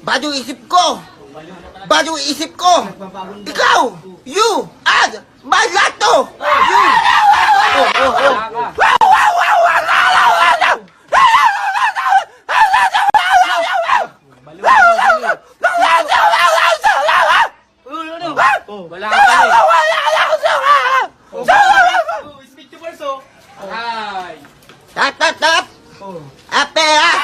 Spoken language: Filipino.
Bad yung isip ko! Bad yung isip ko! Ikaw! You! And! My lato! You! Wala ka pa eh. Speak to verse, oh. Ay. Tap, tap, tap! Apea!